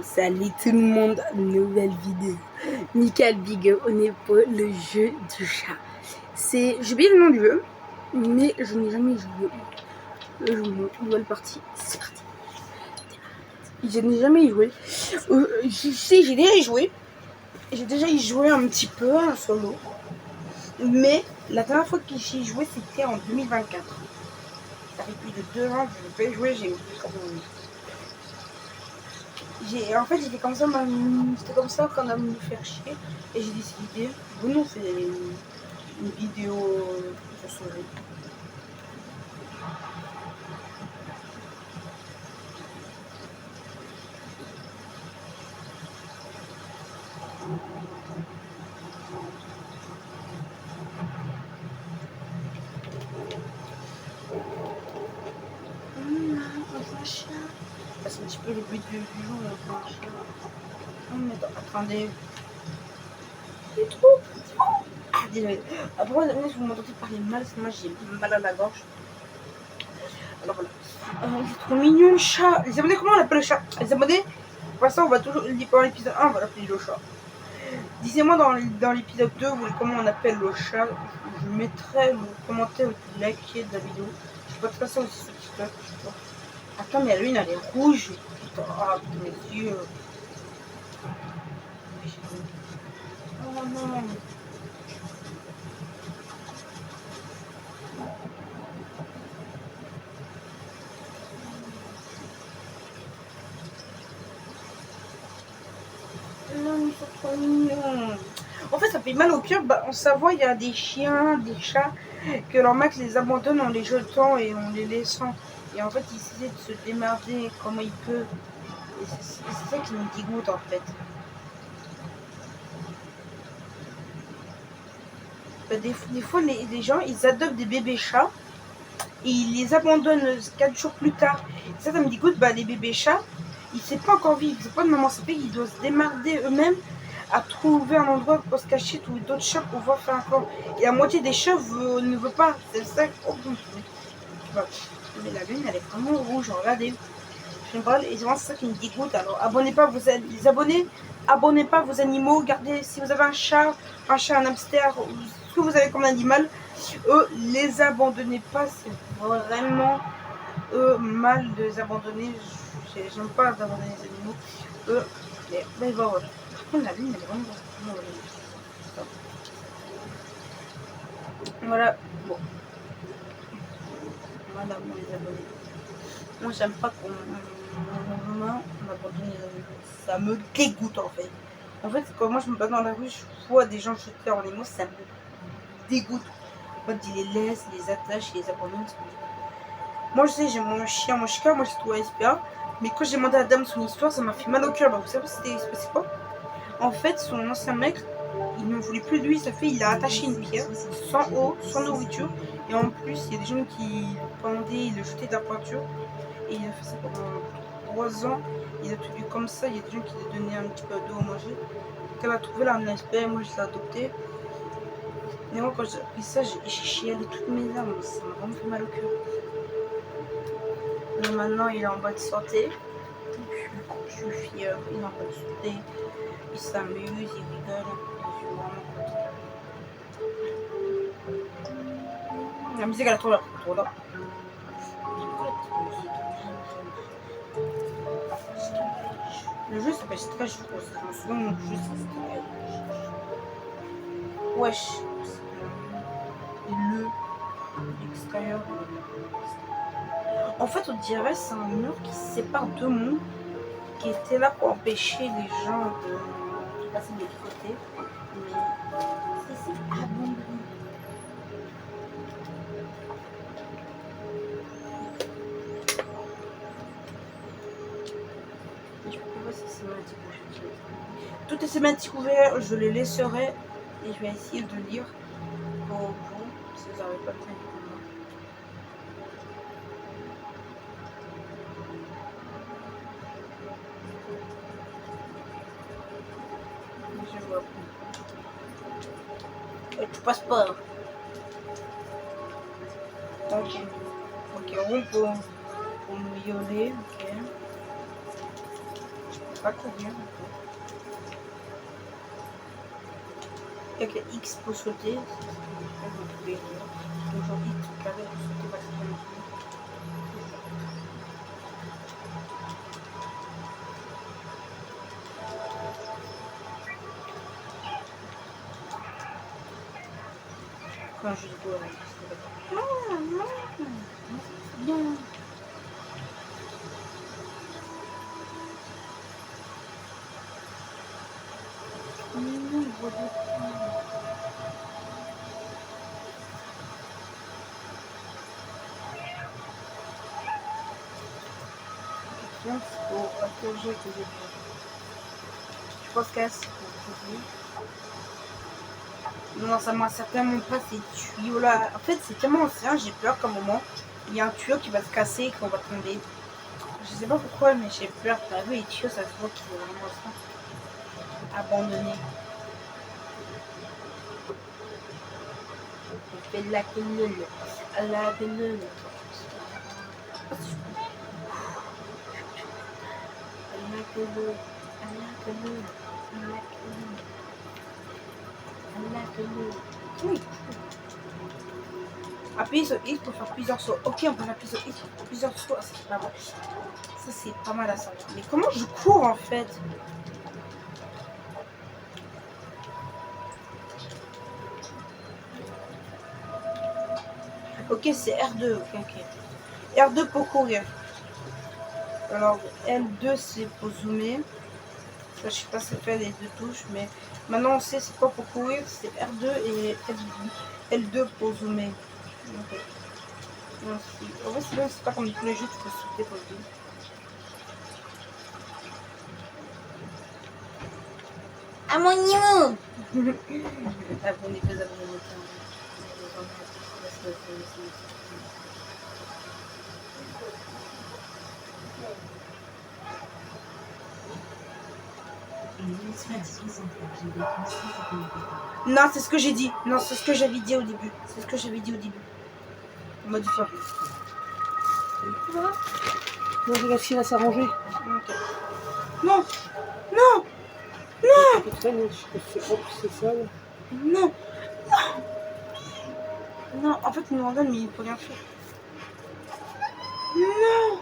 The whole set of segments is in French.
Salut tout le monde, nouvelle vidéo. Nickel Big, on est pour le jeu du chat. J'ai oublié le nom du jeu, mais je n'ai jamais joué. Je monte, nouvelle partie, c'est parti. Je n'ai jamais joué. J'ai déjà joué. J'ai déjà y joué un petit peu en solo. Mais la dernière fois que j'y ai joué, c'était en 2024. Ça fait plus de 2 ans que je n'ai pas joué, j'ai oublié comment on dit. En fait, j'étais comme ça, c'était comme ça qu'on a me faire chier. Et j'ai décidé, bon non, c'est une vidéo de sauver. C'est un petit peu le but du jeu, on fait un chat. Oh, mais attendez. C'est trop. Ah, désolé. Après, si vous m'entendez parler mal, c'est moi j'ai mal à la gorge. Alors voilà. C'est trop mignon le chat. Les abonnés, comment on appelle le chat? Les abonnés, pour l'instant, on va toujours. Pendant l'épisode 1, on va l'appeler le chat. Dites-moi dans l'épisode 2 comment on appelle le chat. Je mettrai le commentaire le plus liké de la vidéo. Je sais pas de faire ça aussi sur TikTok. Attends, mais la lune elle est rouge. Putain, ah putain, mes yeux. Oh non. Non, ils sont trop mignons. En fait, ça fait mal au cœur. En Savoie, il y a des chiens, des chats, que leur max les abandonne en les jetant et en les laissant. Et en fait, ils essaient de se démerder comment ils peuvent. Et c'est ça qui me dégoûte en fait. Des fois, les gens, ils adoptent des bébés chats et ils les abandonnent 4 jours plus tard. Et ça me dégoûte. Les bébés chats, ils ne savent pas encore vivre. C'est pas de maman, c'est qu'ils doivent se démerder eux-mêmes à trouver un endroit pour se cacher, trouver d'autres chats pour pouvoir faire un camp. Et la moitié des chats ne veut pas. C'est ça. Oh, mais la lune, elle est vraiment rouge. Regardez. Je me parle et c'est vraiment ça qui me dégoûte. Alors, abonnez pas les abonnés. Abonnez pas vos animaux. Gardez, si vous avez un chat, un hamster, ce que vous avez comme animal, les abandonnez pas. C'est vraiment mal de les abandonner. J'aime pas d'abandonner les animaux. Mais bon, voilà. Par contre, la lune, elle est vraiment. Voilà. Bon. Voilà, bon, les abonnés. Moi, j'aime pas qu'on m'abandonne les animaux. Ça me dégoûte en fait. En fait, quand moi je me bats dans la rue, je vois des gens jeter leurs animaux, ça me dégoûte. En fait, ils les laissent, ils les attachent, ils les abandonnent. Moi, je sais, j'ai mon chien, moi j'ai trouvé SPA. Mais quand j'ai demandé à la dame son histoire, ça m'a fait mal au cœur. Vous savez, c'était quoi? En fait, son ancien mec, il ne voulait plus de lui. Ça fait, il a attaché une pierre, sans eau, sans nourriture. Et en plus, il y a des gens qui le pendaient, ils le jetaient de la peinture. Et il a fait ça pendant 3 ans. Il a tenu comme ça. Il y a des gens qui lui donnaient un petit peu d'eau à manger. Quand elle a trouvé la SPA, moi je l'ai adopté. Mais moi, quand j'ai appris ça, j'ai chialé toutes mes larmes. Ça m'a vraiment fait mal au cœur. Mais maintenant, il est en bonne santé. Je suis fière. Il est en bonne santé. Il s'amuse, il rigole. Je suis vraiment contente. La musique, elle est trop là. Le jeu s'appelle Stretch, je crois. Je me souviens, mon jeu c'est Stretch. Wesh. Le extérieur. En fait, on dirait c'est un mur qui sépare deux mondes qui était là pour empêcher les gens de passer de l'autre côté. Mais c'est abandonné. Je peux pas si c'est sémantique ouvert. Toutes les sémantiques ouvertes, je les laisserai et je vais essayer de lire pour vous si vous n'avez pas le temps pour moi. Je vois plus. Et tu passes pas. Ok, rond pour me violer, ok. pas courir. Il y a que X pour sauter. Donc genre X carré pour sauter verticalement. Quand je dis quoi, non, non, c'est bien. Non, il voit beaucoup. Pour interroger que j'ai fait. Je pense qu'elle c'est pour trouver. Non, ça m'a certainement pas ces tuyaux là. En fait, c'est tellement ancien, j'ai peur qu'à un moment, il y a un tuyau qui va se casser et qu'on va tomber. Je sais pas pourquoi, mais j'ai peur. T'as vu, les tuyaux, ça se voit qu'ils sont vraiment ça. Abandonnés. On fait de la quenelle. À la quenelle. Oui. Appuyez sur X pour faire plusieurs sauts. Ok, on peut appuyer sur X pour faire plusieurs sauts. C'est pas mal. Ça, c'est pas mal à ça. Mais comment je cours en fait? Ok, c'est R2. Ok. R2 pour courir. Alors, L2 c'est pour zoomer. Ça, je sais pas ce que fait les deux touches, mais maintenant on sait c'est quoi pour courir. C'est R2 et L2 pour zoomer. Okay. En fait, c'est pas comme tous les jeux, tu peux sauter pour le jeu. À mon niveau. Abonnez-vous, abonnez-vous. Non, c'est ce que j'ai dit. Non, c'est ce que j'avais dit au début. C'est ce que j'avais dit au début. Mode fois. Non, je laisse il va s'arranger. Okay. Non. Non. Non. C'est ça. Non. Non, en fait, il nous en donne, mais il peut rien faire. Non.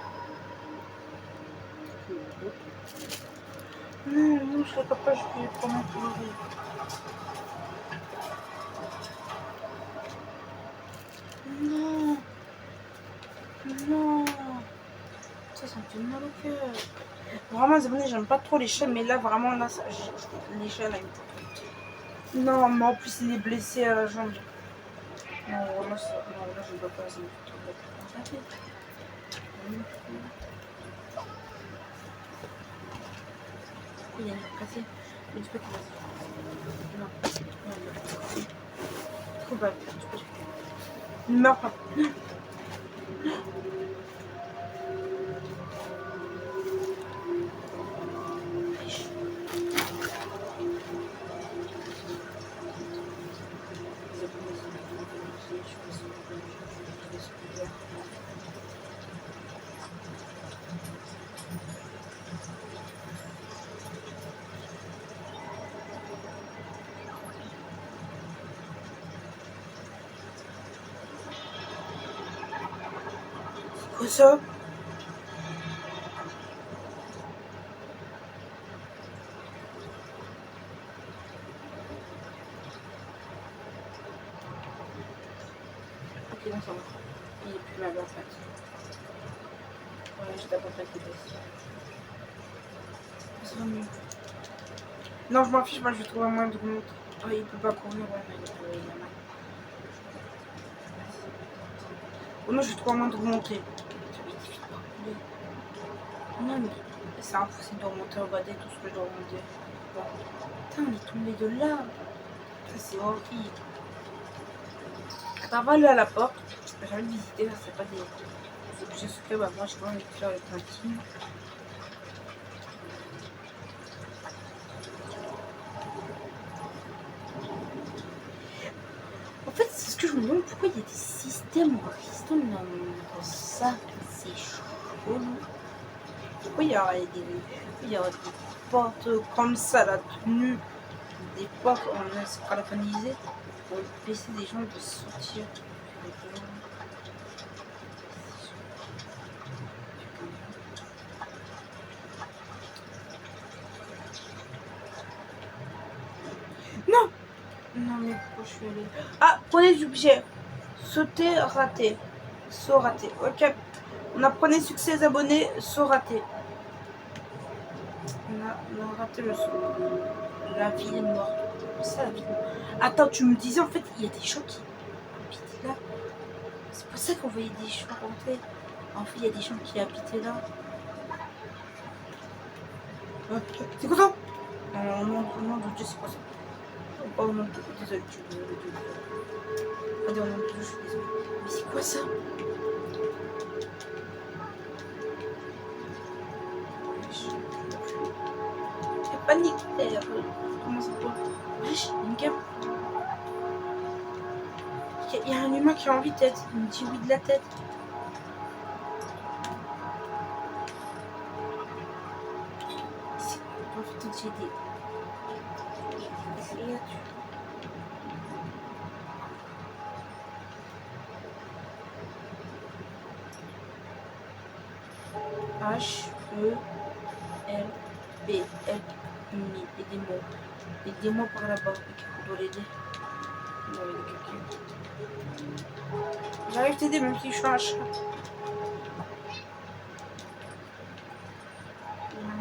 Non, non, je serais capable, je vais prendre un peu. Non. Non. Ça me fait mal au cœur. Vraiment, les abonnés, j'aime pas trop les chats, mais là, vraiment, là, ça, les chats, là, ils me... Non, mais en plus, il est blessé à la jambe. Non, vraiment, ça... non, là, je ne dois pas, ça me fait trop mal. Il y a une cassé. Mais tu peux te passer. Non. Non, non. Trop bas. Ne meurs pas. Quoi ça? Ok, non, ça va. Il est plus mal en fait. Ouais, je tape en fait les baisses. Ça va mieux. Non, je m'en fiche, moi je vais trouver un moyen de remonter. Oh, il peut pas courir, ouais, mais il a mal. Oh non, je vais trouver un moyen de remonter. Non, mais c'est impossible de remonter en bas dès tout ce que je dois remonter. Bon. Putain, on est tombé de là. Ça, c'est horrible. Attends, on va aller à la porte. J'ai envie de visiter, là, c'est pas des objets secrets. Bah, moi, j'ai pas envie de faire avec ma team. En fait, c'est ce que je me demande, pourquoi il y a des systèmes dans ça. C'est chaud. Pourquoi il y aurait des... porte comme ça, la tenue des portes en scalafanisé pour empêcher des gens de sortir. Non! Non mais pourquoi je suis allée... Ah, prenez du objet. Sauter, raté. Saut raté. Ok. On a prenez succès abonnés, saut raté. On a raté le saut. La ville est morte. C'est ça la ville. Attends, tu me disais en fait, il y a des gens qui habitaient là. C'est pour ça qu'on voyait des gens rentrer. En fait, il y a des gens qui habitaient là. C'est quoi ça? Non, non, Dieu, c'est quoi ça? Oh non, désolé, Allez, on je suis désolé. Mais c'est quoi ça? J'ai panique. Comment ça peut? Wesh, une gamme. Il y a un humain qui a envie de tête. Il me dit oui de la tête. En fait, j'ai des créatures. H-E-L-B. Aidez-moi. Aidez-moi par là-bas. On doit l'aider. On doit aider quelqu'un. J'arrive à t'aider même si je suis un chat.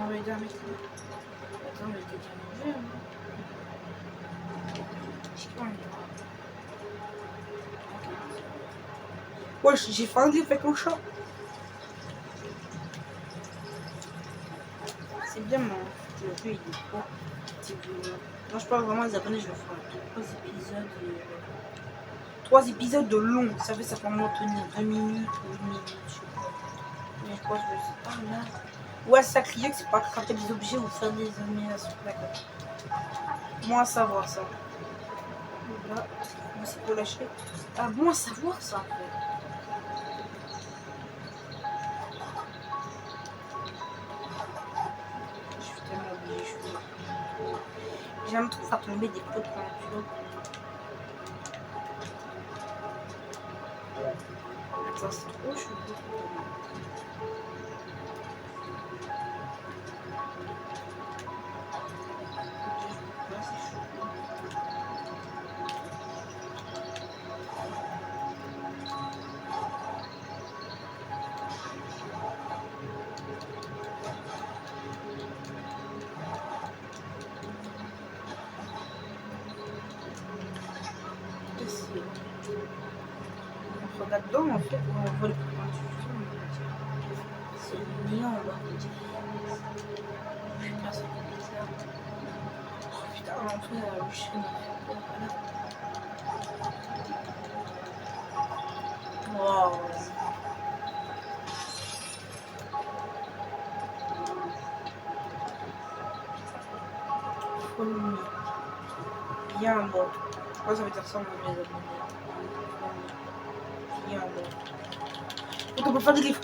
On va aider un mec. Attends, je vais t'aider à manger. Ouais, j'ai faim avec mon chat. C'est bien, mon le jeu il est trop petit peu. Moi je parle vraiment des abonnés, je vais faire 3 épisodes de long. Ça peut moins tenir 2 minutes ou 1 minute, je sais pas. Mais je crois que je sais pas là. Ouais, ça criait que c'est pas attraper des objets ou faire des animations. D'accord. Bon à savoir ça. Là, c'est pour lâcher. Ah, bon à savoir ça en fait. J'aime trop faire tomber des pots de peinture. Attends, c'est trop chelou. On regarde dedans en fait, on voit les c'est le néant en bas. Putain, c'est bizarre. Oh putain, en fait, le chien. Waouh. Folie. Bien bon. Pourquoi ça veut dire ça, on va les abonner. Bien bon. Donc on peut faire des livres.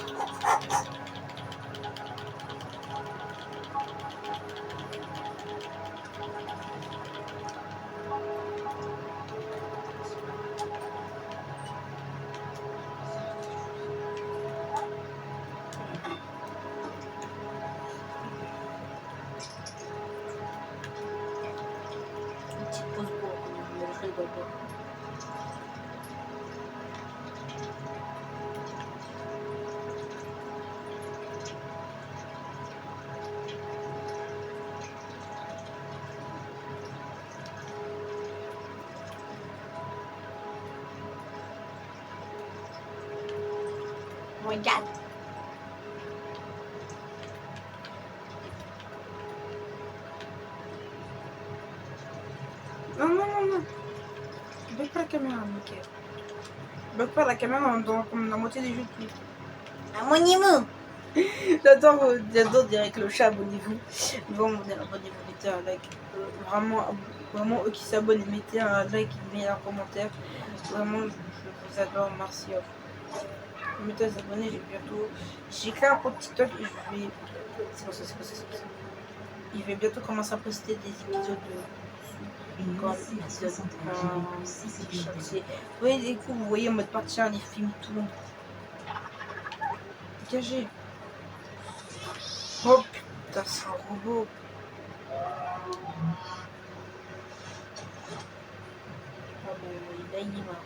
Regarde. Non. Baisse pas la caméra, ok. Baisse pas la caméra comme la moitié des jeux de plus. Abonnez-vous. J'adore dire avec le chat, abonnez-vous. Vraiment, abonnez-vous, mettez un like. Vraiment, eux qui s'abonnent, mettez un like, mettez un commentaire. Vraiment, je vous adore, merci à vous. Mettez à abonner, j'ai bientôt. J'ai créé un compte TikTok et je vais. C'est quoi ça? Il va bientôt commencer à poster des épisodes comme l'épisode 1. Vous voyez, du coup, vous voyez en mode partie 1, les films, tout. Dégagez. Oh putain, c'est un robot. Ah bon, là, il est mort.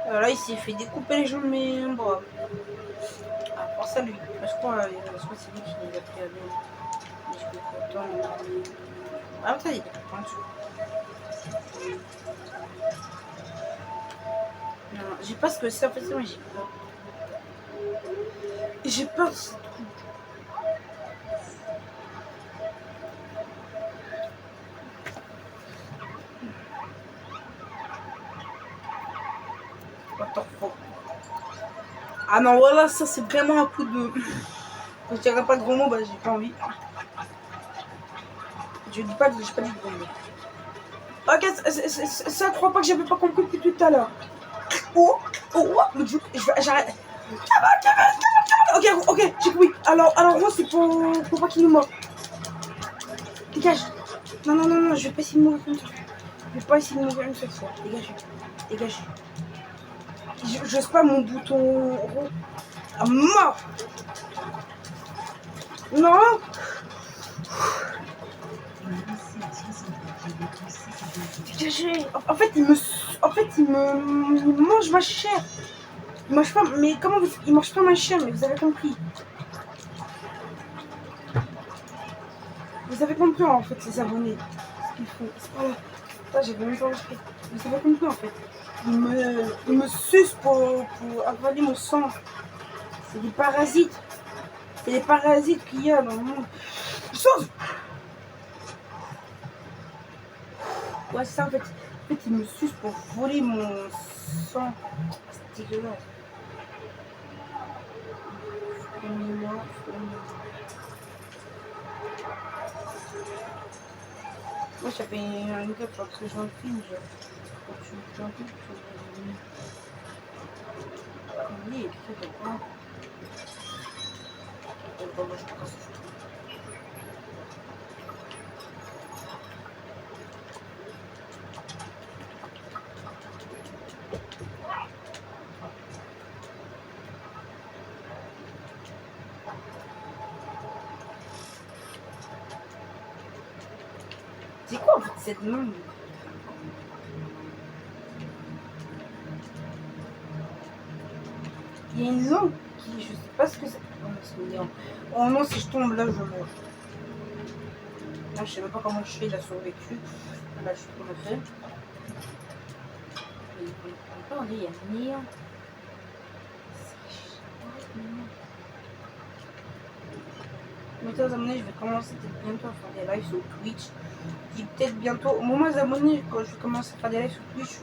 Alors là, il s'est fait découper les jambes de mes bras. Ah, pour ça, lui. Je crois que c'est lui qui les a pris à lui. Mais je peux pas autant. Ah, ça, il est pas en dessous. Non, j'ai pas ce que c'est. En fait, c'est moi, j'ai peur. J'ai peur de ce truc. Ah non, voilà, ça c'est vraiment un coup de... Je dirais pas de gros mots, bah j'ai pas envie. Je dis pas que j'ai pas dit de gros mots. Ok, ça, je crois pas que j'avais pas compris depuis tout à l'heure. Oh, j'arrête. Ok, j'ai compris. Alors moi c'est pour pas qu'il nous mord. Dégage. Non, je vais pas essayer de mourir comme ça. Je vais pas essayer de mourir une seule fois. Dégage. J'ose pas mon bouton rond. Ah, mort. Non. Dégagez. En fait, il mange ma chair. Il mange pas, mais comment vous... Il mange pas ma chair, mais vous avez compris. Vous avez compris en fait, les abonnés. Ce qu'ils font. C'est pas là. Ça, j'avais même pas compris. Vous avez compris en fait. Il me suce pour avaler mon sang. C'est des parasites. C'est des parasites qu'il y a dans le monde. Chose. Ouais, c'est ça en fait. En fait, il me suce pour voler mon sang. C'est dégueulasse. Moi, ça fait un gars pour que je le filme. Oui, il est très bien. C'est quoi en fait cette langue? Il y a une langue qui, je sais pas ce que c'est. Oh non, si je tombe là, je meurs. Là, je sais même pas comment je fais, il a survécu. Là, je suis trop fait. Regardez, il y a néant. Mais aux abonnés, je vais commencer peut-être bientôt à faire des lives sur Twitch. Et peut-être bientôt, au moment des abonnés, quand je vais commencer à faire des lives sur Twitch,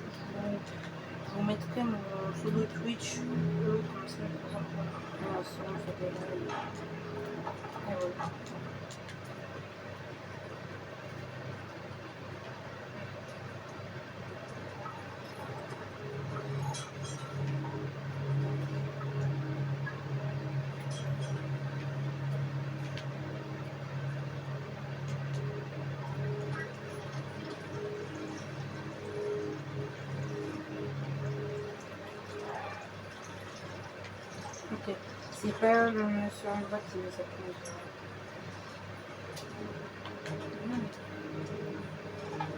je vous mettrai mon pseudo Twitch. Comme ça, par exemple, on fait des lives. Et voilà. Ok, c'est pas sur une boîte qui me s'appelle.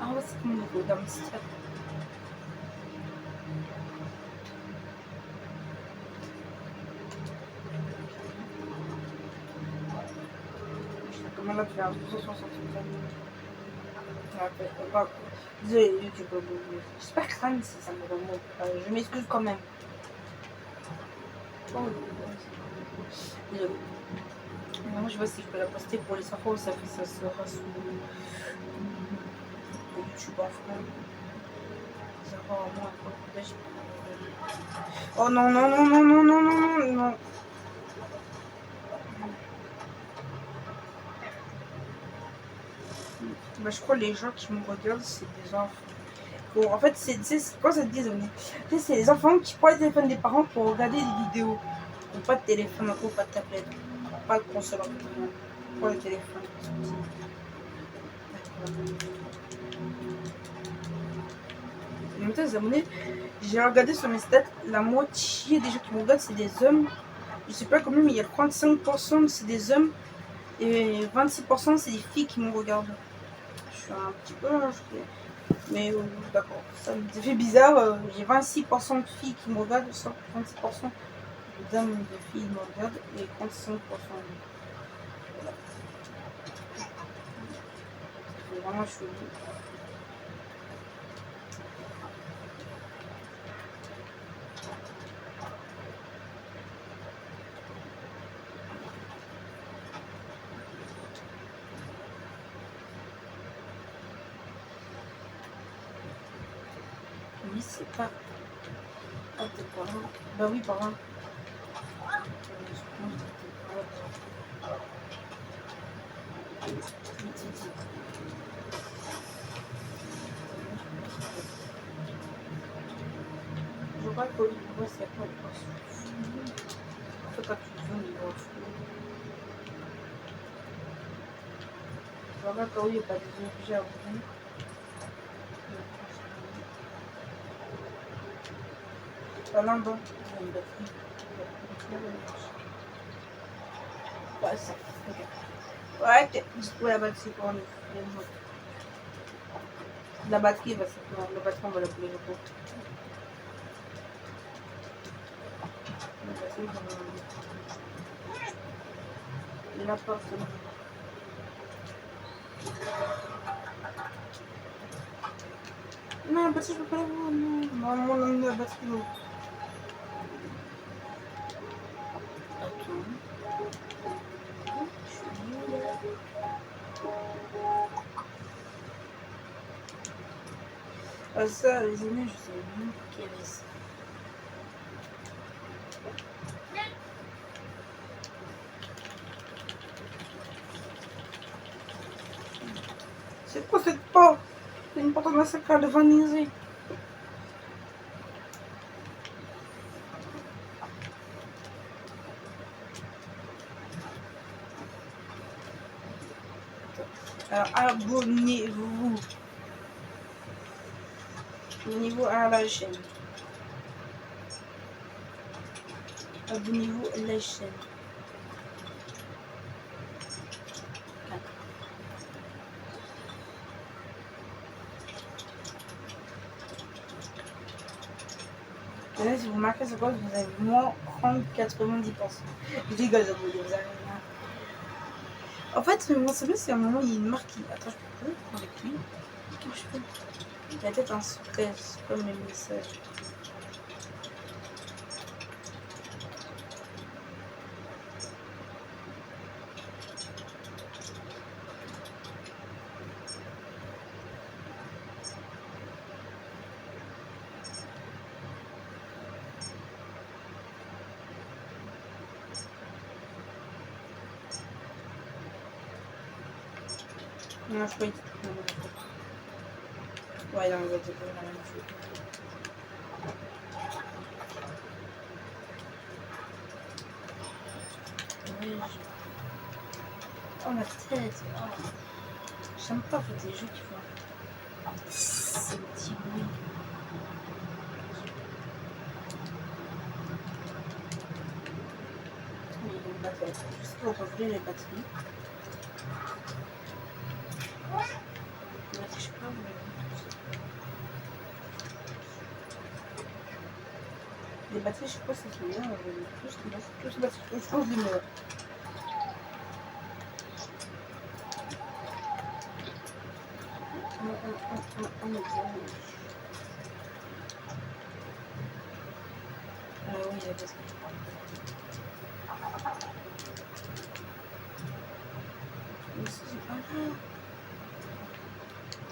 Ah ouais, c'est comme le go d'Amsterdam. Comment là tu fais un 260 désolé YouTube, j'espère que crâne si ça me remonte. Je m'excuse quand même. Oh, désolé. Non, je vois si je peux la poster pour les infos, ça sera sous YouTube en France. Ça va au moins un peu. Oh non. Bah, je crois que les gens qui me regardent, c'est des enfants. Bon, en fait, c'est quoi ça te dit, c'est les enfants qui prennent le téléphone des parents pour regarder des vidéos. Donc pas de téléphone, encore pas de tablette, pas de console, pour le téléphone. En même temps, les abonnés, j'ai regardé sur mes stats, la moitié des gens qui me regardent, c'est des hommes. Je sais pas combien, mais il y a 35% c'est des hommes et 26% c'est des filles qui me regardent. Je suis un petit peu mais d'accord, ça me fait bizarre. J'ai 26% de filles qui me regardent, 26% d'hommes de filles qui me regardent et 35%. Voilà. C'est vraiment chelou. Oui, c'est pas. Ah, t'es pas là. Bah oui, par là. Je vois que le voit c'est pas le poste. Faut pas que tu zoomes, il va flou. Je vois pas qu'il n'y a pas des objets à ouvrir. Pas là bas, il y a une batterie. Ouais, ça. Ok. Ouais, du coup, la batterie pour les mots. La batterie, va se... la batterie, on va la couler le coup. La batterie, on va la porte. Non, la batterie, je peux pas la voir. Non, non, non, la batterie, non. Attends. Je suis nulle. Ah, ça, les amis, je sais même pas qu'il y avait ça. C'est quoi cette porte? C'est une porte en massacre de vanille. Alors, abonnez-vous. Abonnez-vous à la chaîne. Abonnez-vous à la chaîne. Et là, si vous marquez ce poste, vous avez moins 30-90%. Je rigole, vous avez rien. En fait, mon SMS, c'est un moment, il y a une marque qui. Attends, je peux prendre avec lui. Comment je peux? Il y a peut-être un secret, c'est comme mes messages. Non, je peux y... Ouais, dans le vote, c'est la même chose. Ouais, oh, ma tête. Oh. J'aime pas faire des jeux qui font ces petits bruits. Mais il y a une batterie. Juste pour ouvrir les batteries. Je sais pas, mais... Les batteries, je sais pas si c'est bien. Tous les batteries, je pense que les meilleurs. Ah oui, il y a des...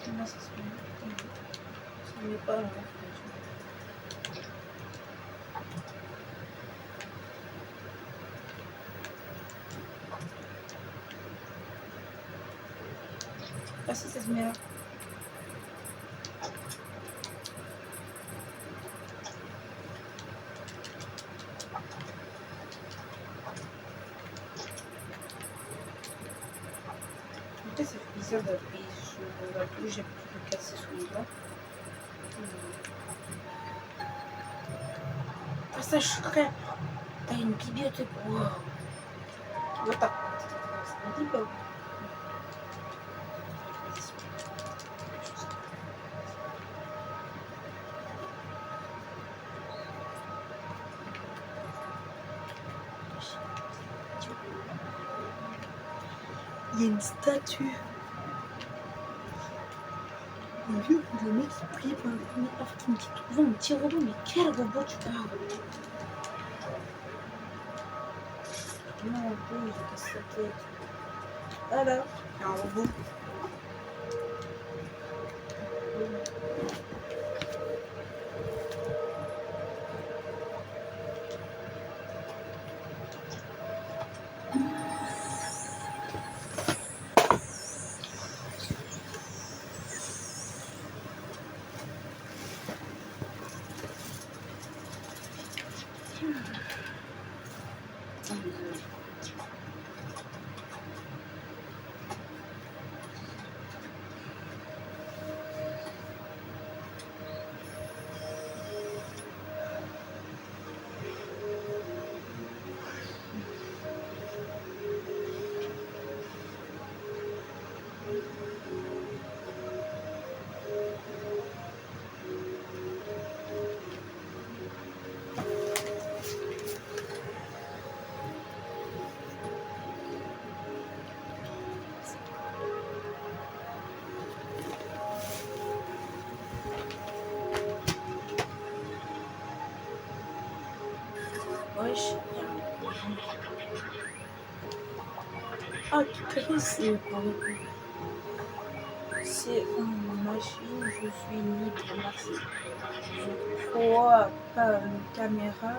Comment ça se met? Ça ne met pas là. Ah si, ça se met là. épisode appuie sur la touche, j'ai pu casser celui-là. Passage secret. T'as une bibliothèque. Wow. What the... C'est un petit peu. Il y a une statue. J'ai vu le mec qui plie pour le premier qui me dit trouver un petit robot, mais quel robot tu parles? Non, un peu, il casse sa tête. Voilà, un robot. Wesh. Ah, c'est pour le coup. C'est une machine, je suis libre, merci. Je crois pas une caméra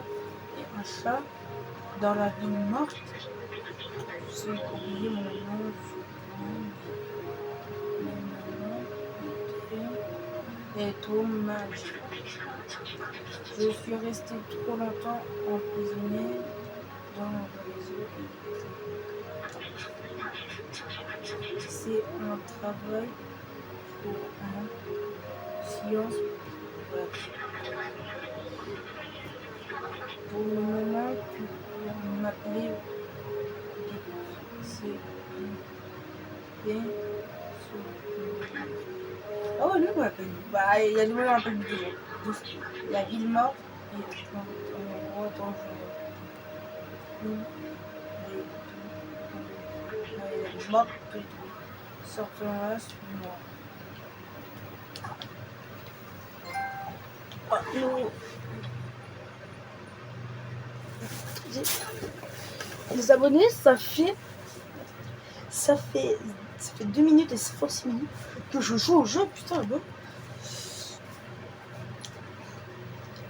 et un chat dans la ville morte. J'ai oublié mon nom, et dommage. Je suis resté trop longtemps emprisonné dans le réseau. C'est un travail pour un science. Pour le moment, tu peux m'appeler. C'est bien. Oh, lui, on l'appelle. Bah, il y a du monde un peu bizarre. La ville morte et en gros dangereux. La ville morte, sortons là, suis-moi. Oh, les abonnés, ça fait 2 minutes et 6 minutes que je joue au jeu, putain, bon.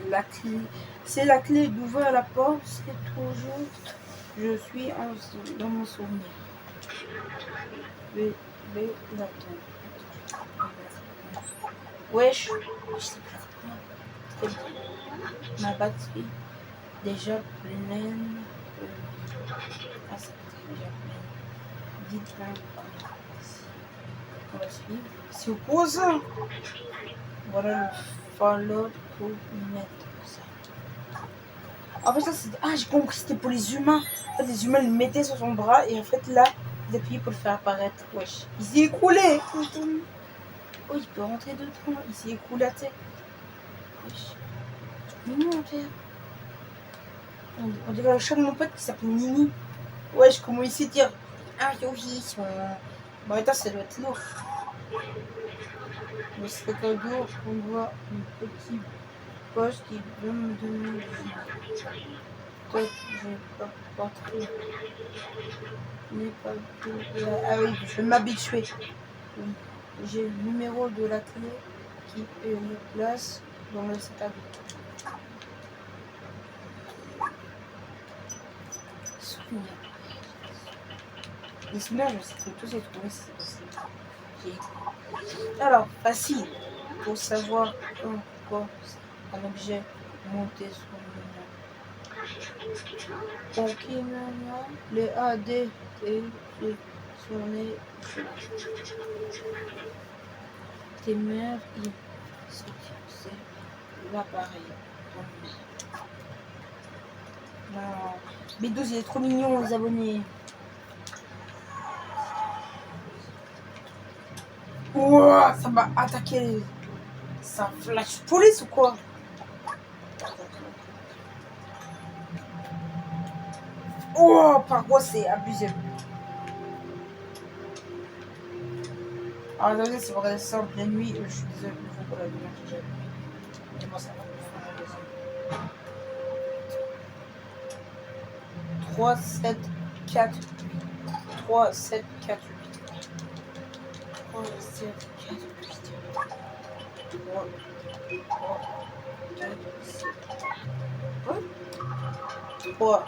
La clé, c'est la clé d'ouvrir la porte, c'est tout juste. Je suis dans mon souvenir. Mais attends. Wesh, je sais pas. Ma batterie déjà pleine. Ah, c'est déjà pleine. Dites-moi. On va suivre. C'est au pause. Voilà le follow pour mettre ça. En fait, ça c'est. Ah, j'ai compris, c'était pour les humains. En fait, les humains le mettaient sur son bras et en fait, là, ils appuyaient pour le faire apparaître. Wesh. Il s'est écroulé. Oh, il peut rentrer dedans. Il s'est écroulé à tête. Wesh. C'est mignon, en fait. On dirait le chat de mon pote qui s'appelle Nini. Wesh, comment il s'étire. Ah, yogi, son. Bon, attends, ça doit être lourd. Mais c'est pas lourd qu'on voit une petite poche qui veut me donner. Toi, j'ai pas porté. N'est pas tout. Ah oui, je vais m'habituer. Oui. J'ai le numéro de la clé qui est une place dans le setup. Souvenir. Les souvenirs, je sais que tous ces trouvé si c'est possible. Alors, facile pour savoir quoi un objet monté sur le nom. Ok, les AD et tourner tes mères et c'est l'appareil. Non. B12, il est trop mignon, les abonnés. Ouah, ça m'a attaqué. Ça flash police ou quoi? Oh, par quoi c'est abusé. Alors, désolé, si vous regardez ça en pleine nuit, je suis désolé pour la lumière que j'ai. Mais moi, ça va me faire 3, 7, 4, 8. 3, 7, 4, 8. 3, 7, 4, 8. 3, 4, 7. Quoi? 3,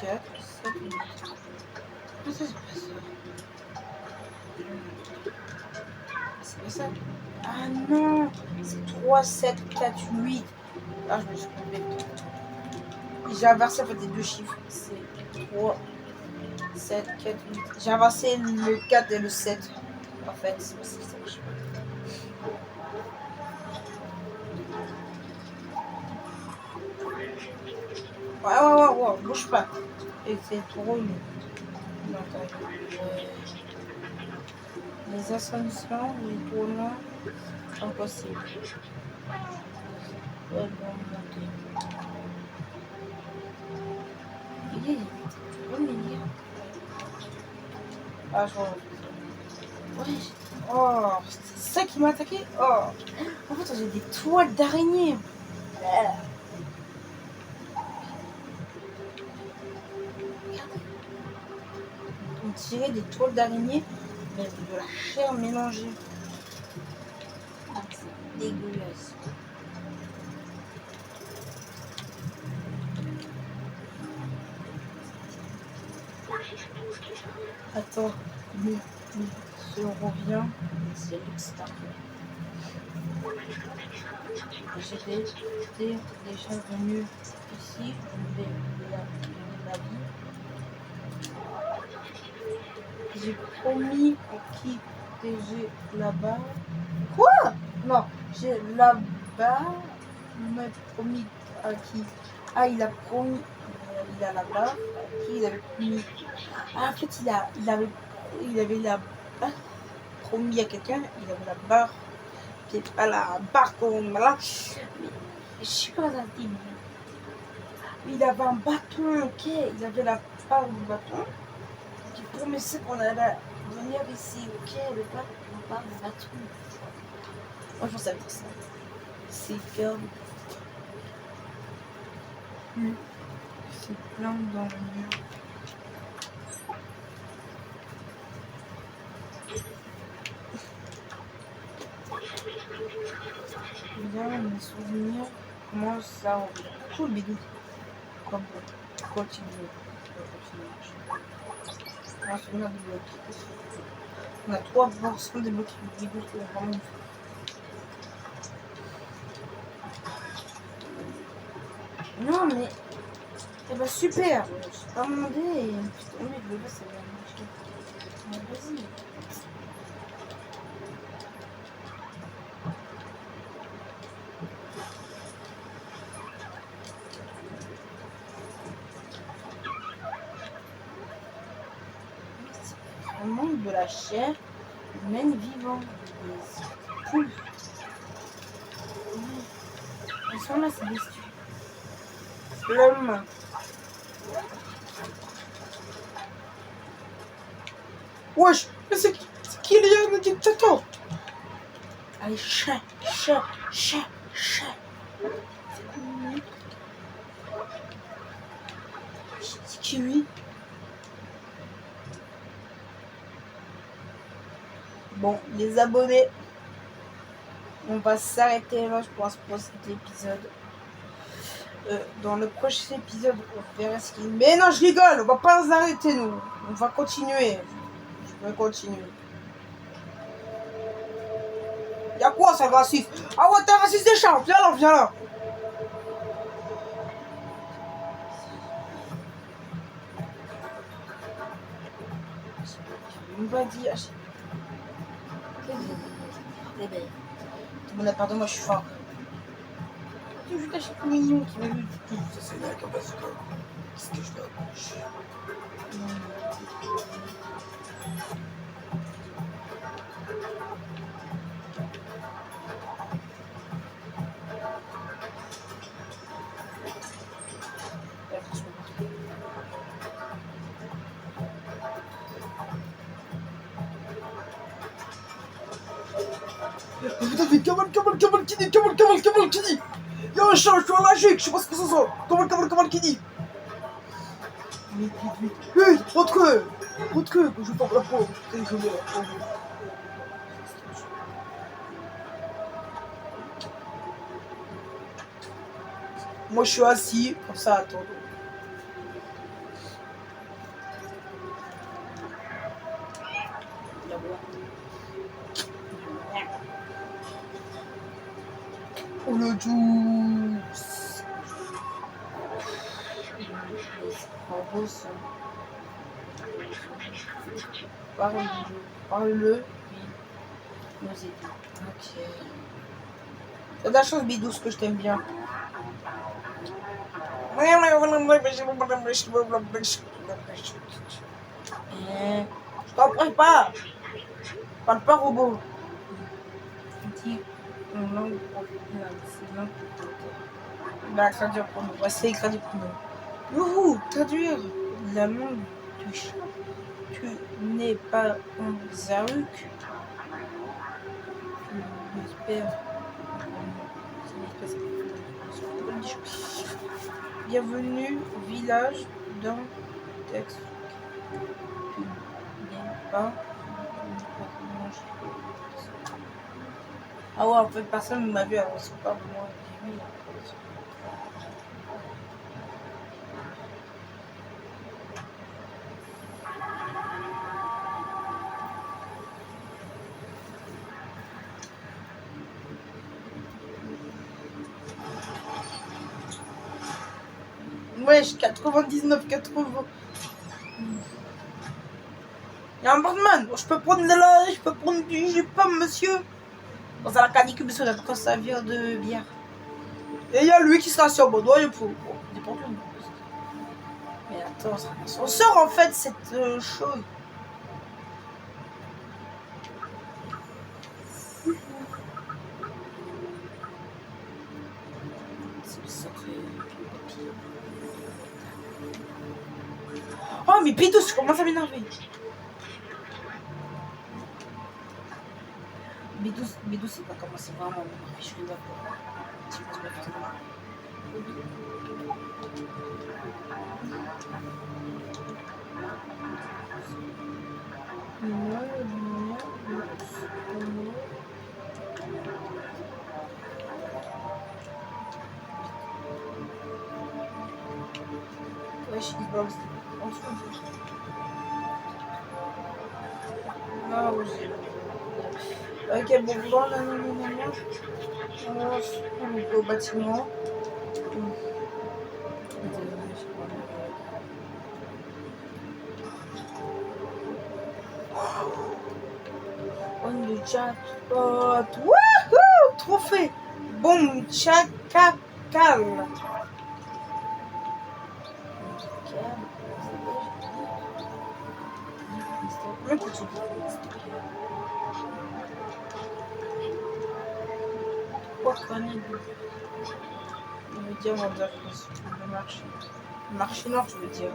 4, 7, 8. Pourquoi ça, c'est pas ça? C'est pas ça. Ah non, c'est 3, 7, 4, 8. Ah, je me suis trompée. J'ai inversé en fait les deux chiffres. C'est 3, 7, 4, 8. J'ai inversé le 4 et le 7. En fait, c'est parce que ça marche pas. Ouais, bouge pas. Et c'est trop nul. Les ascensions, les tournants, impossible. Ouais, bon, monter. Il est ah, je vois. Ouais. Oh, c'est ça qui m'a attaqué. Oh. En fait, j'ai des toiles d'araignée. On tirait des toiles d'araignée, mais avec de la chair mélangée. C'est dégueulasse. Attends, mais si on revient, c'est l'extérieur. J'étais déjà venu ici, je vais la vie. J'ai promis à qui j'ai là-bas. Quoi? Non, j'ai là-bas. Il m'a promis à qui? Ah, il a promis. Il a là-bas. À qui il avait promis? Ah, en fait, il avait la barre promis à quelqu'un. Il avait la barre. Qui est pas la barre qu'on a là. Mais je sais pas la dire. Il avait un bâton, ok. Il avait la barre du bâton. Qui promettait qu'on allait venir ici, ok. Le pas la barre du bâton. Moi, je savais ça. C'est comme. C'est plein dans le mur. Bien, mes souvenirs commencent à revenir. Tout le bidou. Comme continue. Un souvenir débloqué. On a 3 portions débloquées. Le bidou, c'est vraiment. Non, mais. Eh ben super! J'ai pas demandé et. Putain, mais le bébé, ça va marcher. Vas-y. On montre de la chair humaine vivante. Des poules. Elles sont là, c'est des l'homme. Wesh, mais c'est qui le dictateur? Allez, chat. C'est qui lui? Bon, les abonnés, on va s'arrêter là, je pense, pour cet épisode. Dans le prochain épisode, on verra ce qu'il... Mais non, je rigole, on va pas nous arrêter, nous. On va continuer. Je vais continuer. Y'a quoi, ça, raciste? Ah ouais, t'es raciste des champs. Viens là. vas-y, achète. Mon appartement, je suis fort. Je t'achète le mignon qui m'a vu tout. Ça, c'est là qu'à base de quoi? Qu'est-ce que je dois manger? Putain, mais Kamal Kini! Il y a un chat, je suis allergique, je sais pas ce que ça sent! Kamal Kini! Vite! Rentre, que je porte la peau! Putain, je meurs! Moi, je suis assis, comme ça, attends. Oh, le juice! En gros, ça. Parle-le, puis nous aider. Ok. T'as de la chance, Bidouce, que je t'aime bien. Je t'en prie pas. Parle pas robot. Dis une langue professionnelle, c'est une langue professionnelle. Bah, traduire pour nous. Voici traduire pour nous. Youhou, traduire la langue du chat. Tu n'es pas un Zaruk. Tu l'espères. Bienvenue au village dans texte. Tu n'es pas. Ah ouais, en fait, personne ne m'a vu avant, c'est pas moi. Wesh, 99, 80. Il y a un barman, je peux prendre du jus pomme, monsieur. Dans la canicule, monsieur, quand ça vient de bière. Et il y a lui qui sera sur mon doigt, il faut. Bon, dépend de. Mais attends, on sort en fait cette chose. Oh, mais Bidou, je commence à m'énerver. Bidou, c'est pas comment c'est vraiment m'énerver. Je suis d'accord. Wesh, il boxe. Ah, oui. Ok, bon, bon, on va au bâtiment. On le jackpot. Wouhou! Trophée. Bon, chacal. Quoi crâner? Je veux dire, on va dire que c'est le marché. Le marché noir, je veux dire.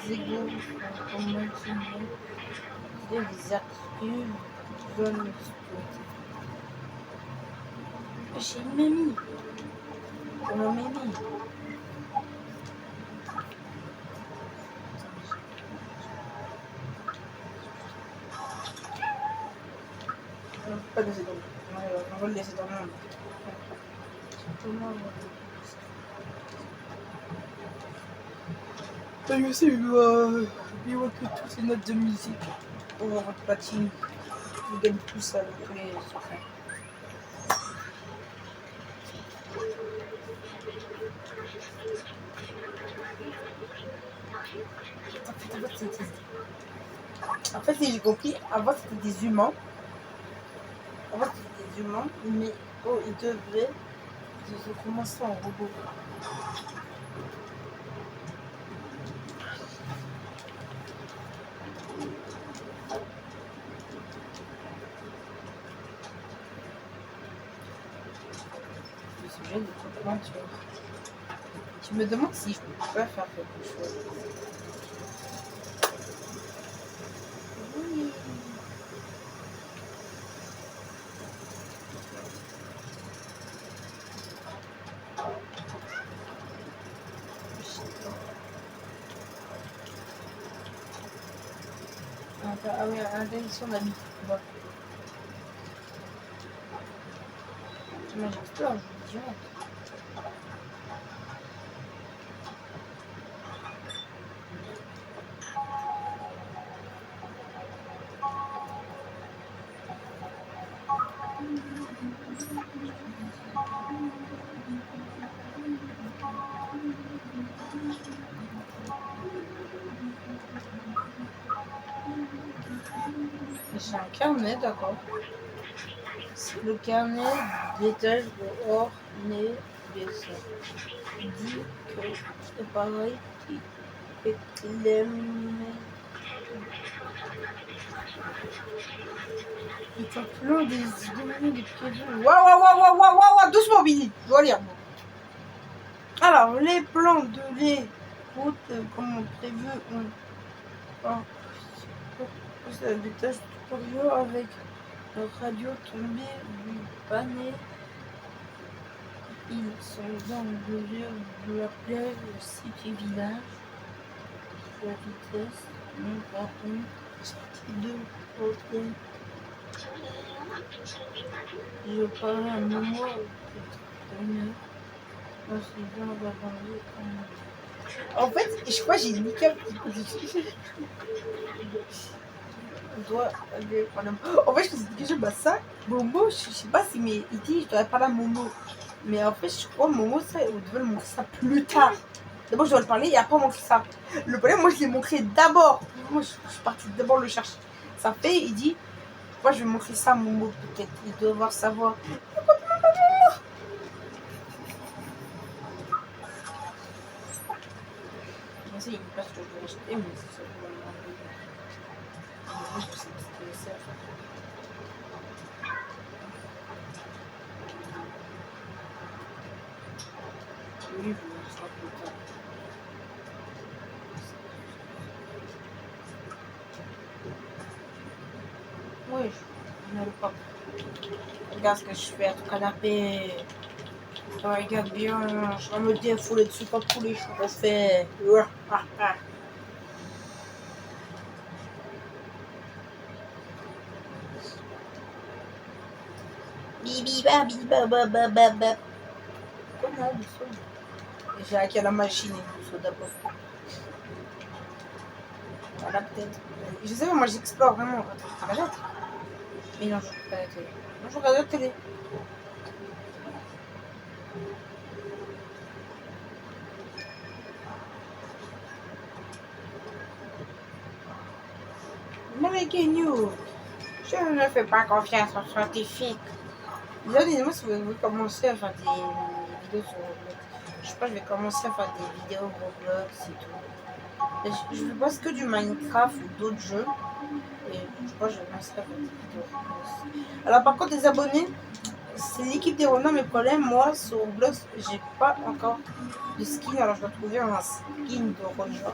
Les égouts pour motiver les actus zones exploitées. J'ai une mamie. Comment Mimi? On ne peut pas laisser dormir. On va le laisser dormir. Comment Je sais, il voit que toutes ces notes de musique pour votre platine. Vous gagnez tout ça avec tous les secrets. En fait, si j'ai compris, avant c'était des humains. Avant c'était des humains, mais oh, ils ont commencé en robot. Le sujet de comment tu vois. Je me demande si je peux pas faire quelque chose. Oui. Ah oui, interdiction d'habiter. Bon. Mais j'explore, je suis direct. J'ai un carnet, d'accord. C'est le carnet des tâches de Orné Besson. Il dit que c'est pareil qu'il aime. Il t'a plein des idées, des prévus. Waouh, doucement, Billy. Je dois lire. Alors, les plans de les routes, comme prévu, des tâches tutoriaux avec la radio tombée du panier. Ils sont dans le lieu de la plage, le city village. La vitesse, non par contre, de côté. Je parlais un moment en fait, je crois que j'ai niqué un petit peu. On doit aller par la... En fait, je faisais quelque chose, bah ça, Momo, je sais pas si mais il dit je dois parler à Momo. Mais en fait, je crois Momo, ça, on devait le montrer ça plus tard. D'abord, je dois le parler et après montrer ça. Le problème, moi, je l'ai montré d'abord. Moi, je suis partie d'abord le chercher. Ça fait, il dit, moi, je vais montrer ça à Momo, peut-être. Il doit voir sa voix. C'est une place que je dois acheter, mais c'est ça que je vais demander. Je sais pas ce que c'est. Oui, je vais ça plus tard. Oui, je ne le pas. Regarde ce que je fais à ton canapé. Regarde bien, je vais me défouler dessus comme tous les jours. Je fais. Bibi ba ba. Comment le son? J'ai hacké la machine et tout ça d'abord. Voilà peut-être. Je sais pas, moi j'explore vraiment. Attends, regarde. Mais non, je regarde pas la télé. Non, je regarde la télé. Breaking news. Je ne fais pas confiance aux scientifiques. Dis-moi si vous voulez commencer à faire des vidéos sur Roblox. Je sais pas, je vais commencer à faire des vidéos Roblox et tout. Et je passe que du Minecraft ou d'autres jeux. Et je crois que je vais commencer à faire des vidéos Roblox. Alors par contre, les abonnés, c'est l'équipe des Ronin. Mes problèmes, moi, sur Roblox, j'ai pas encore de skin. Alors je dois trouver un skin de Ronin.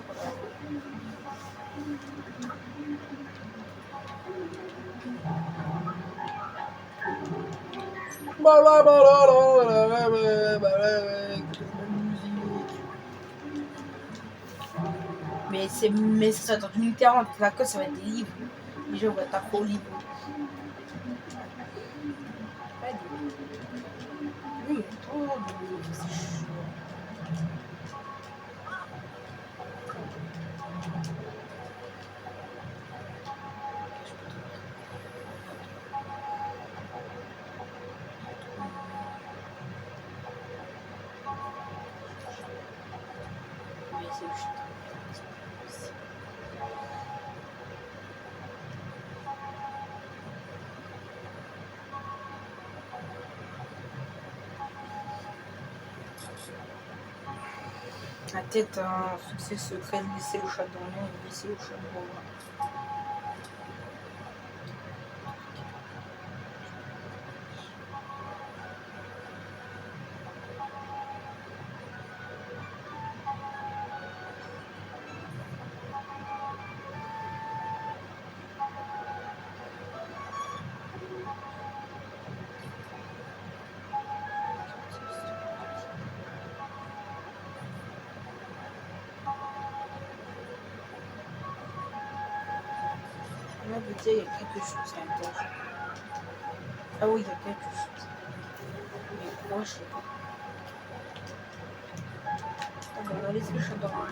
Mais ça va être en 2040. La cause, ça va être des livres. Les gens vont être accro aux livres. Ouais, oui, il y a trop de livres, c'est chaud. Mais c'est le chien. La tête, un succès secret, laisser le chat dormir, laisser le chat dormir. Là, peut-être il y a quelque chose à l'intérieur. Ah oui, il y a quelque chose. Mais quoi, je sais pas. Ah bon, on va laisser le chat dormir.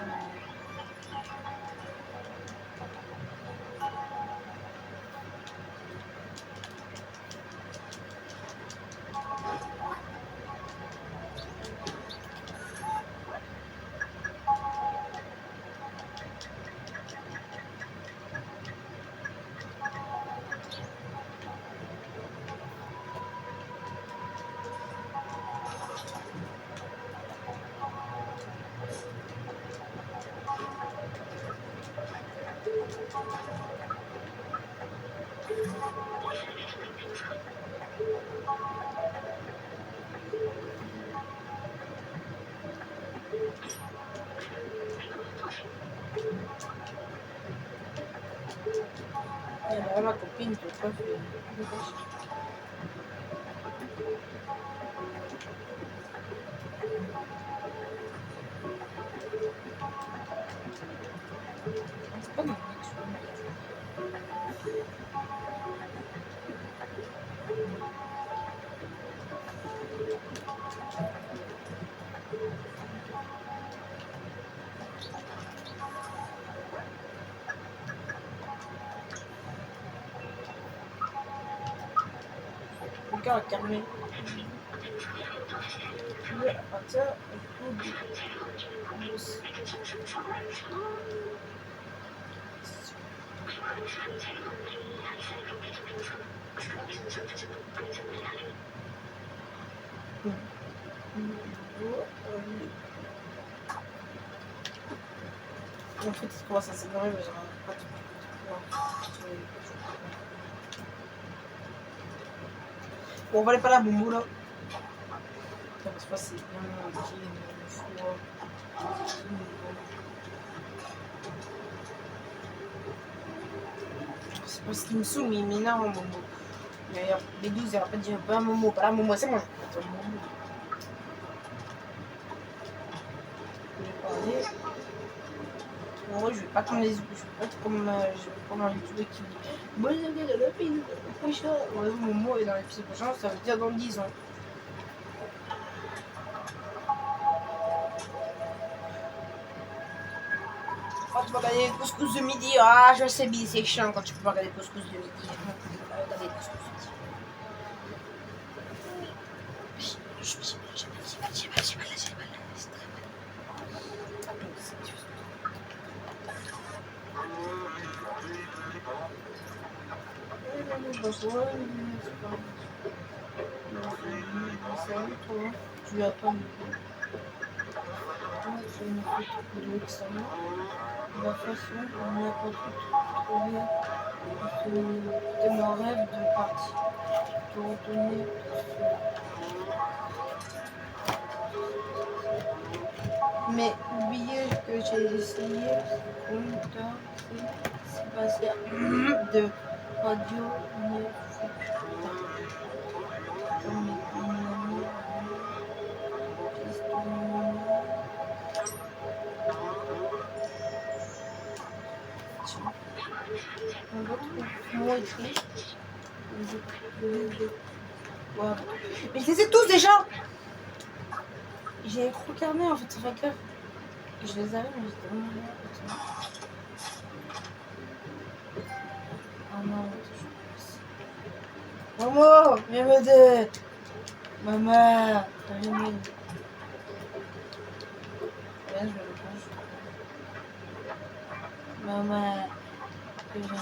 Et alors, ma copine, je crois que c'est pas normal. Le cœur est calmé. Puis, à partir du en fait, il commence à s'énerver, mais j'aimerais pas tout. Bon, on va aller pas là, Boumbo, là. Parce que c'est bien qui une fois. C'est parce qu'il me saoule, mais il m'énerve en Boumbo. Les 12, il va pas dire pas un Momo, pas un Momo, c'est moi, je peux pas Momo. En vrai, je vais pas comme les. Je vais pas être comme un youtubeur qui dit bon, les gars, de l'épisode prochain. Ouais, Momo est dans l'épisode prochain, ça veut dire dans 10 ans. Quand tu vas regarder les couscous de midi, ah, je sais bien, c'est chiant quand tu peux pas regarder les couscous de midi. Regarder les couscous de midi. J'ai mal. C'est très mal. Attends, c'est juste. Tu lui as pas mis. C'est une photo de l'extérieur. La façon dont on a pas trouvé c'était mon rêve de partir, de retourner. Mais oubliez que j'ai essayé c'est passé de radio mots écrits. Voilà. Mais je les ai tous déjà. J'ai un gros carnet en fait, ça fait que je les avais, mais j'étais vraiment là. Ah non, maman, viens m'aider. Maman, viens m'aider. Là, je vais le prendre. Maman, viens m'aider.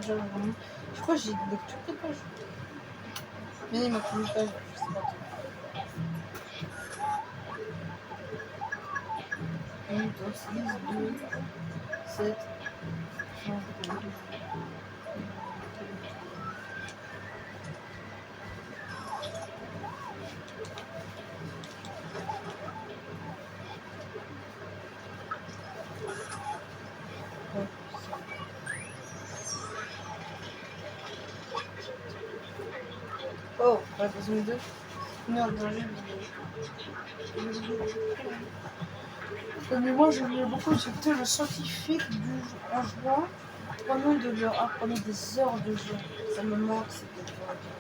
Genre, vraiment, je crois que j'ai des toutes les pages. Mais il m'a pris une page, je sais pas trop. 1, 2, 6, 2, 7, 5, 2. Oh, la deuxième 2. Non, dans le jeu vidéo. Mais moi, je voulais beaucoup écouter le scientifique en juin pendant de leur apprendre des heures de jeu. Ça me manque, c'était pas bien.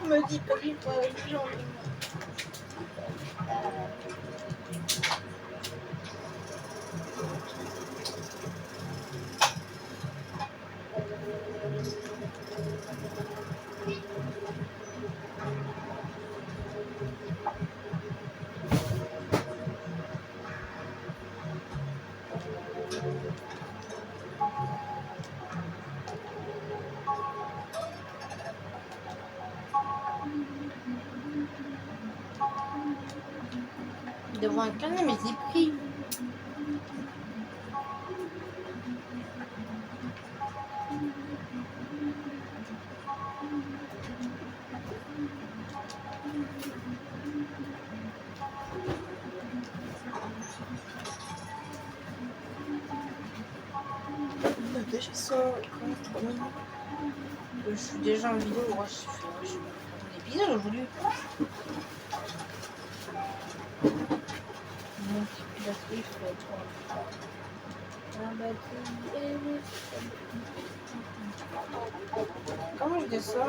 Me dis pas du tout, devant un carnet, mais j'ai pris. Déjà ça, je suis déjà en vidéo, ouais, je fais un épisode aujourd'hui. Mon petit batterie, je fais un batterie. Comment je descends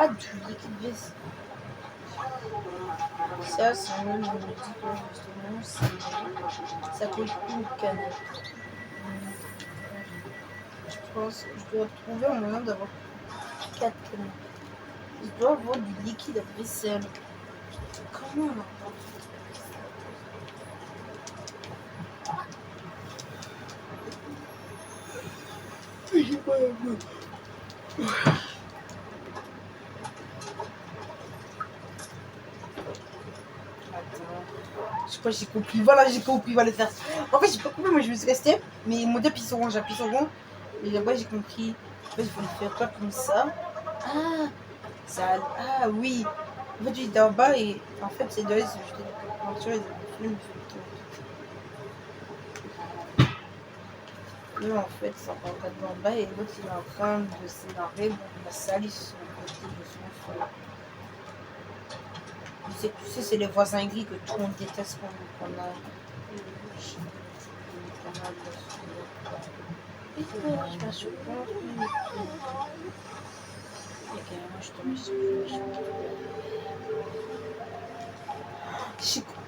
Ah, du liquide vaisselle. Ça, c'est même, je me dis que justement, ça coûte une canette. Je pense que je dois trouver un moyen d'avoir 4 canettes. Je dois avoir du liquide à vaisselle. Comment on en parle? J'ai pas un peu. Je crois que j'ai compris. Voilà, j'ai compris. Voilà, faire. En fait, j'ai pas compris. Moi, je me suis restée. Mais mon appuie sur rond, j'appuie sur rond. Et après, j'ai compris. En fait, il faut le faire pas comme ça. Ah, ça. Ah, oui. En fait, j'étais en bas et en fait, c'est deux. J'étais dans la peinture et le film. eux en fait sont en bas et l'autre il est en train de s'énerver. Bon, la salle ils sont côté de son feu. Tu sais, c'est les voisins gris que tout le monde déteste qu'on a. Je m'assure pas.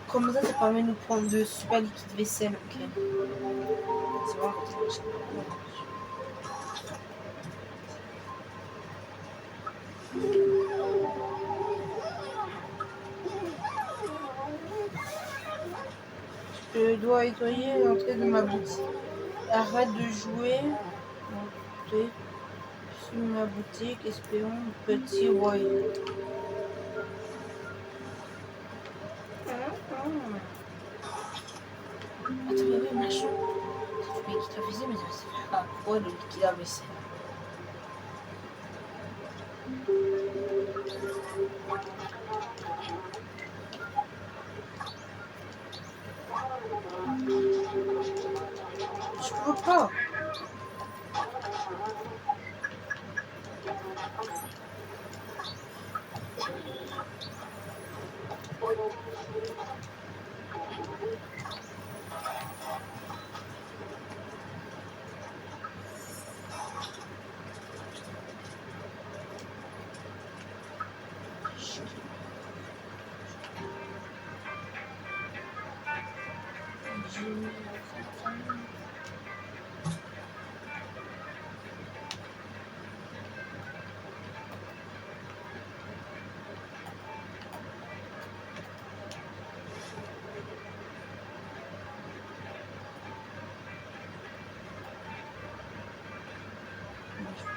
Comme ça permet de nous prendre de super liquide vaisselle, ok. C'est vraiment je dois nettoyer l'entrée de ma boutique. Arrête de jouer. Sur ma boutique, espérons petit royaume. Attends, il y avait un machin. C'est du liquide à vaisselle, mais c'est pas quoi le liquide à vaisselle. Je peux pas.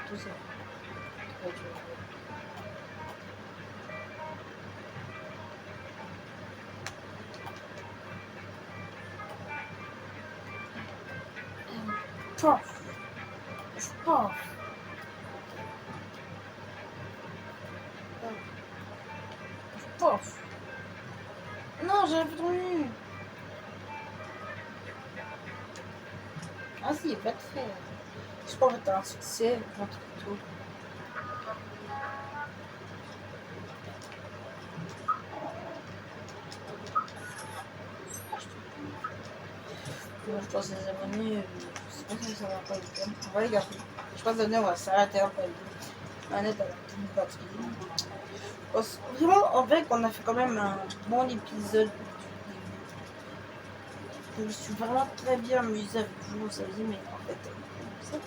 Tout ça. Pof. Non, j'avais plus trop nu. Ah si, il n'y a pas de fer. Je pense que t'as un succès contre tout. Moi, je pense que les abonnés, je sais pas si ça va pas être bien. On va les garder. Je pense que les abonnés, on va s'arrêter un peu. Manette à la petite batterie. Vraiment, en fait, on a fait quand même un bon épisode. Je me suis vraiment très bien amusée avec vous, ça dit, mais en fait, ça.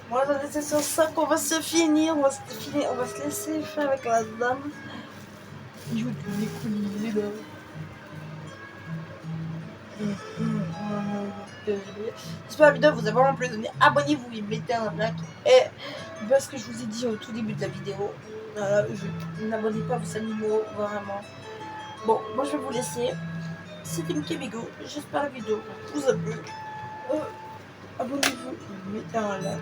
Voilà, c'est sur ça qu'on va se finir. On va se laisser faire avec la dame. Je vais te décoller là. J'espère que la vidéo vous a vraiment plu. Abonnez-vous et mettez un like. Et parce que je vous ai dit au tout début de la vidéo, n'abonnez pas vos animaux, vraiment. Bon, moi je vais vous laisser. C'était Mickey Bigo. J'espère la vidéo vous a plu. Abonnez-vous, mettez un like.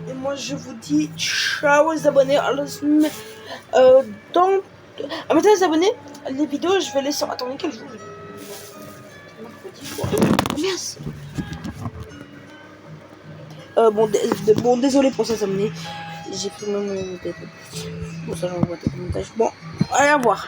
Et moi je vous dis ciao les abonnés. Mettez les abonnés. Les vidéos je vais les sortir. Attendez, quel jour? Merci. Bon, désolé pour ces abonnés. J'ai filmé mon téléphone. Bon, ça j'envoie des montages. Bon, allez, au revoir.